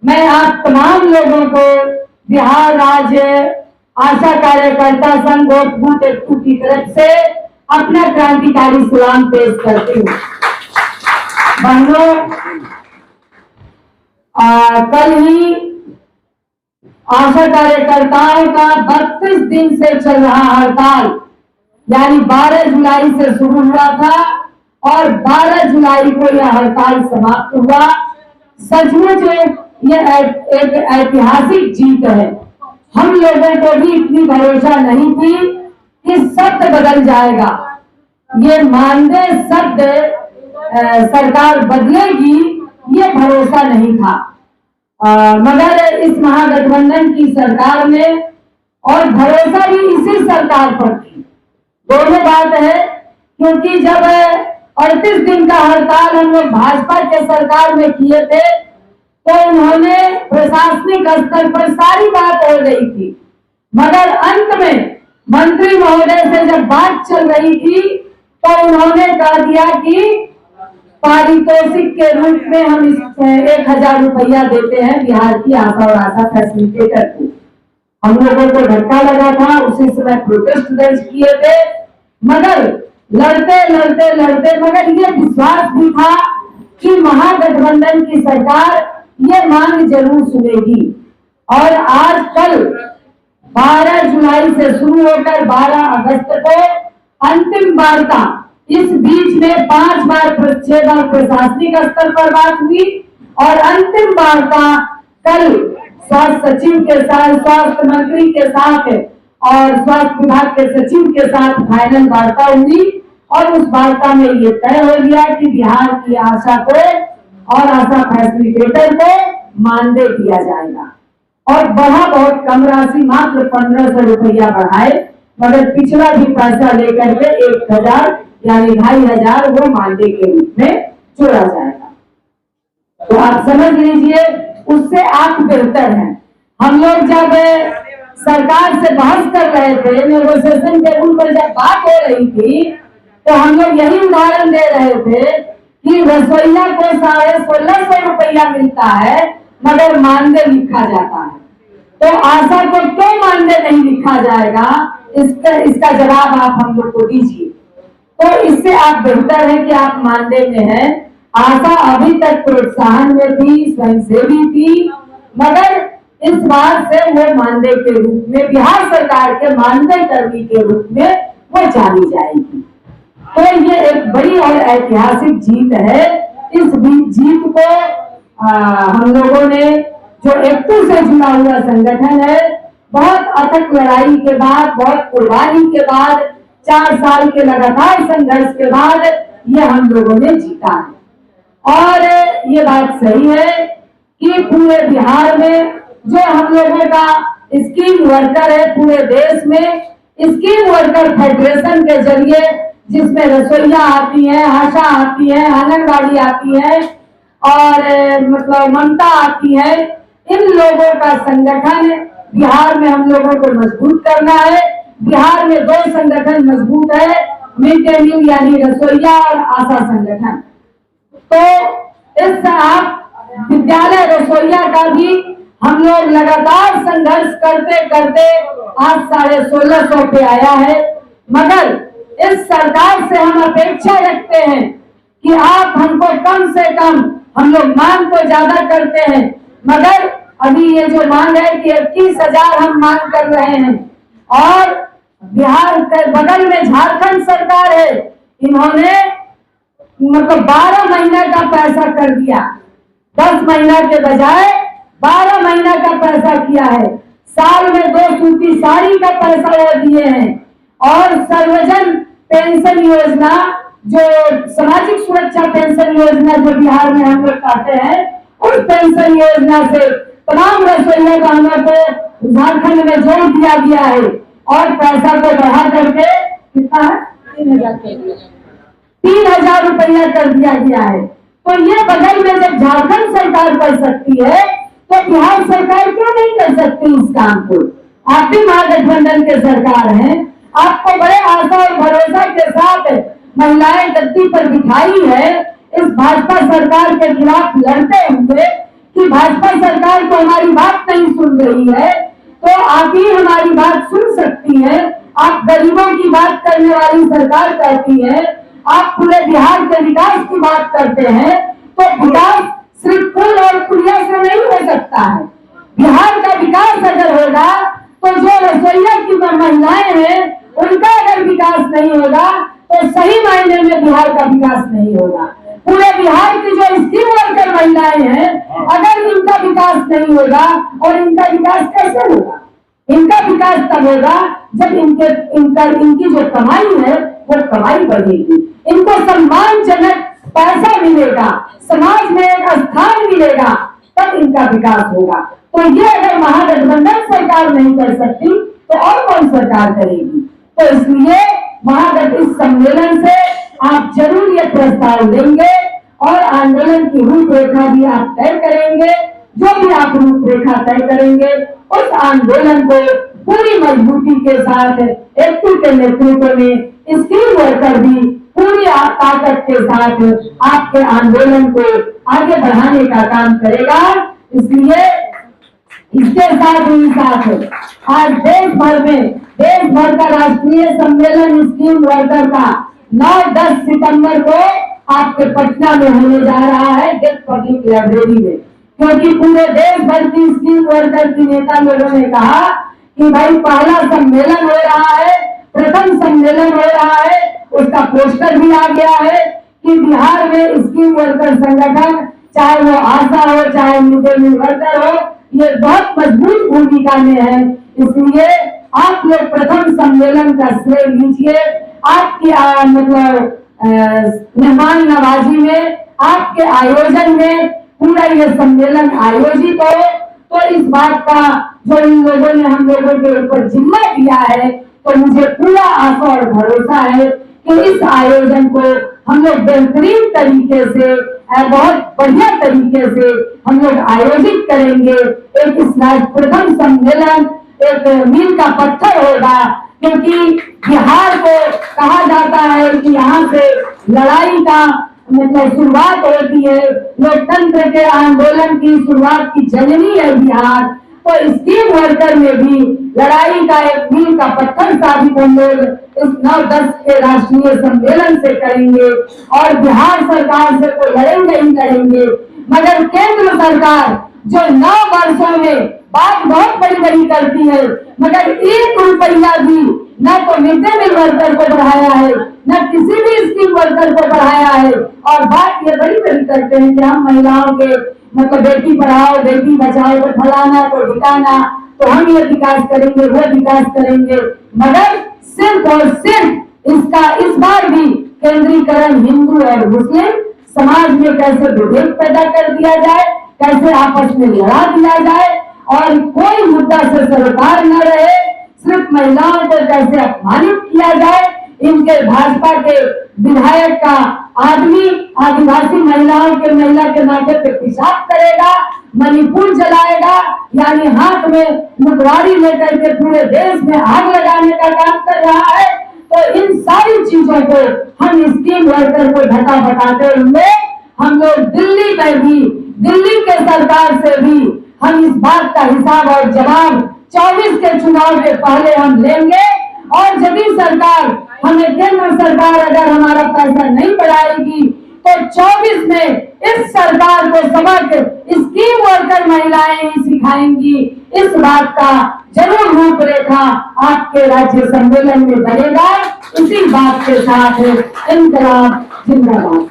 मैं आप तमाम लोगों को बिहार राज्य आशा कार्यकर्ता संघ बूथ एकटू की तरफ से अपना क्रांतिकारी सलाम पेश करती हूँ। बहनों, कल ही आशा कार्यकर्ताओं का 32 दिन से चल रहा हड़ताल यानी 12 जुलाई से शुरू हुआ था और 12 जुलाई को यह हड़ताल समाप्त हुआ। सचमुच यह एक ऐतिहासिक जीत है। हम लोगों को भी इतनी भरोसा नहीं थी कि शब्द बदल जाएगा, ये मानदेय शब्द सरकार बदलेगी, ये भरोसा नहीं था। मगर इस महागठबंधन की सरकार में और भरोसा भी इसी सरकार पर थी। दोनों बात है, क्योंकि जब 38 दिन का हड़ताल हम लोग भाजपा के सरकार में किए थे तो उन्होंने प्रशासनिक स्तर पर सारी बात हो गई थी, मगर अंत में मंत्री महोदय से जब बात चल रही थी तो उन्होंने कह दिया कि पारितोषिक के रूप में हम 1000 रुपया देते हैं बिहार की आशा और आशा फैसिलिटेटर को। हम लोगों को धक्का लगा था, उसी समय प्रोटेस्ट दर्ज किए थे, मगर लड़ते मगर ये विश्वास भी था कि महागठबंधन की सरकार ये मांग जरूर सुनेगी। और आज कल 12 जुलाई से शुरू होकर 12 अगस्त को अंतिम वार्ता, इस बीच में 6 बार प्रशासनिक स्तर पर बात हुई और अंतिम वार्ता कल स्वास्थ्य सचिव के साथ, स्वास्थ्य मंत्री के साथ और स्वास्थ्य विभाग के सचिव के साथ फाइनल वार्ता हुई और उस वार्ता में ये तय हो गया कि बिहार की आशा को और आशा फैसिलिटेटर को मानदेय दिया जाएगा। और बहुत कम राशि, मात्र 1500 रुपया बढ़ाए, मगर पिछला भी पैसा लेकर के 1000 यानी 2500 वो मानदेय के रूप में जोड़ा जाएगा। तो आप समझ लीजिए, उससे आप बेहतर हैं। हम लोग जब सरकार से बहस कर रहे थे, नेगोशिएशन टेबल पर जब बात हो रही थी, तो हम लोग यही उदाहरण दे रहे थे कि रसोईया को 1650 रुपया मिलता है मगर मानदेय लिखा जाता है, तो आशा को क्यों मानदेय नहीं लिखा जाएगा? इसका जवाब आप हम लोग को दीजिए। तो इससे आप बेहतर है कि आप मानदेय में हैं। आशा अभी तक प्रोत्साहन में थी, स्वयंसेवी थी, मगर इस बार से वो मानदेय के रूप में, बिहार सरकार के मानदेय कर्मी के रूप में वो जानी जाएगी। तो ये एक बड़ी और ऐतिहासिक जीत है। इस जीत को हम लोगों ने, जो एकटू से जुड़ा हुआ संगठन है, बहुत अथक लड़ाई के बाद, बहुत कुर्बानी के बाद, 4 साल के लगातार संघर्ष के बाद ये हम लोगों ने जीता है। और ये बात सही है कि पूरे बिहार में जो हम लोगों का स्कीम वर्कर है, पूरे देश में स्कीम वर्कर फेडरेशन के जरिए, जिसमें रसोईया आती है, आशा आती है, आंगनबाड़ी आती है और मतलब ममता आती है, इन लोगों का संगठन बिहार में हम लोगों को मजबूत करना है। बिहार में 2 संगठन मजबूत है, मिड डे मील यानी रसोईया और आशा संगठन। तो इस आप विद्यालय रसोईया का भी हम लोग लगातार संघर्ष करते करते आज 1650 पे आया है। मगर इस सरकार से हम अपेक्षा रखते हैं कि आप हमको कम से कम, हम लोग मांग तो ज्यादा करते हैं, मगर अभी ये जो मांग है कि 21,000 हम मांग कर रहे हैं। और बिहार के बगल में झारखंड सरकार है, इन्होंने मतलब 12 महीना का पैसा कर दिया, 10 महीना के बजाय 12 महीना का पैसा किया है। साल में 2 सूती साड़ी का पैसा वो दिए हैं। और सर्वजन पेंशन योजना, जो सामाजिक सुरक्षा पेंशन योजना जो बिहार में हम लोग कहते हैं, उस पेंशन योजना से तमाम रसोइयों का हम लोग को झारखंड में जोड़ दिया गया है और पैसा को बढ़ा करके कितना है, 3000 रुपया कर दिया गया है। तो ये बगल में जब झारखंड सरकार कर सकती है तो बिहार सरकार क्यों नहीं कर सकती इस काम को? आप भी महागठबंधन के सरकार हैं, आपको बड़े आशा और भरोसा के साथ महिलाएं गद्दी पर बिठाई है इस भाजपा सरकार के खिलाफ लड़ते हुए कि भाजपा सरकार तो हमारी बात नहीं सुन रही है, तो आप ही हमारी बात सुन सकती है। आप गरीबों की बात करने वाली सरकार कहती है, आप पूरे बिहार के विकास की बात करते हैं, तो विकास सिर्फ पुल और पुलिया से नहीं हो सकता है। बिहार का विकास अगर होगा तो जो रसोईया की महिलाएं हैं उनका अगर विकास नहीं होगा तो सही मायने में बिहार का विकास नहीं होगा। पूरे बिहार की जो स्कीम वर्कर महिलाएं हैं, अगर इनका विकास नहीं होगा, और इनका विकास कैसे होगा? इनका विकास तब होगा जब इनकी जो कमाई है वो कमाई बढ़ेगी, इनको सम्मानजनक पैसा मिलेगा, समाज में एक स्थान मिलेगा, तब इनका विकास होगा। तो ये अगर महागठबंधन सरकार नहीं कर सकती तो और कौन सरकार करेगी? तो इसलिए महागठ इस सम्मेलन से आप जरूर ये प्रस्ताव देंगे और आंदोलन की रूपरेखा भी आप तय करेंगे। जो भी आप रूपरेखा तय करेंगे उस आंदोलन को पूरी मजबूती के साथ एकता के नेतृत्व में स्कीम वर्कर भी पूरी ताकत के साथ आपके आंदोलन को आगे बढ़ाने का काम करेगा। इसलिए इसके साथ ही साथ आज देश भर का राष्ट्रीय सम्मेलन स्कीम वर्कर का 9-10 सितंबर को आपके पटना में होने जा रहा है, गेट पब्लिक लाइब्रेरी में, क्योंकि पूरे देश भर की स्कीम वर्कर की नेता लोगों ने कहा कि भाई पहला सम्मेलन हो रहा है, प्रथम सम्मेलन हो रहा है, उसका पोस्टर भी आ गया है कि बिहार में स्कीम वर्कर संगठन, चाहे वो आशा हो चाहे मिड डे मील वर्कर हो, ये बहुत मजबूत भूमिका में है। इसलिए आप लोग प्रथम सम्मेलन का श्रेय लीजिए। आपकी मेहमान नवाजी में, आपके आयोजन में पूरा ये सम्मेलन आयोजित हो, तो इस बात का जो इन लोगों ने हम लोगों के ऊपर जिम्मा दिया है, तो मुझे पूरा आशा और भरोसा है कि इस आयोजन को हम लोग बेहतरीन तरीके से, बहुत बढ़िया तरीके से हम लोग आयोजित करेंगे। एक इस प्रथम सम्मेलन एक मील का पत्थर होगा, क्योंकि बिहार को कहा जाता है कि यहाँ से लड़ाई का मतलब शुरुआत होती है, लोकतंत्र के आंदोलन की शुरुआत की जननी है बिहार। तो स्कीम वर्कर में भी लड़ाई का एक मील का पत्थर साबित हम लोग इस 9-10 के राष्ट्रीय सम्मेलन से करेंगे, और बिहार सरकार से तो लड़ेंगे ही लड़ेंगे, मगर केंद्र सरकार जो 9 वर्षों में बात बहुत बड़ी बड़ी करती है, मगर 1 रुपया भी न तो मिड डे मील वर्कर को बढ़ाया है, न किसी भी स्कीम वर्कर को बढ़ाया है, और बात ये बड़ी बड़ी करते हैं कि हम महिलाओं के मतलब बेटी पढ़ाओ बेटी बचाओ, तो फलाना तो ठिकाना, तो हम ये विकास करेंगे वो विकास करेंगे, मगर सिर्फ और सिर्फ इसका इस बार भी केंद्रीकरण हिंदू और मुस्लिम समाज में कैसे विभेद पैदा कर दिया जाए, कैसे आपस में लड़ा दिया जाए, और कोई मुद्दा से सरोकार न रहे, सिर्फ महिलाओं को कैसे अपमानित किया जाए। इनके भाजपा के विधायक का आदमी आदिवासी महिलाओं के महिला के नाते पे पेशाब करेगा, मणिपुर जलाएगा, यानी हाथ में मुखवारी लेकर के पूरे देश में आग लगाने का काम कर रहा है। तो इन सारी चीजों को हम स्कीम वर्कर को ढका बताते हुए हम लोग दिल्ली में भी, दिल्ली के सरकार से भी हम इस बात का हिसाब और जवाब 24 के चुनाव के पहले हम लेंगे। और यदि सरकार हमें केंद्र सरकार अगर हमारा पैसा नहीं बढ़ाएगी तो 24 में इस सरकार को सबक स्कीम वर्कर महिलाएं ही सिखाएंगी। इस बात का जरूर रूपरेखा आपके राज्य सम्मेलन में बनेगा। इसी बात के साथ इंकलाब जिंदाबाद।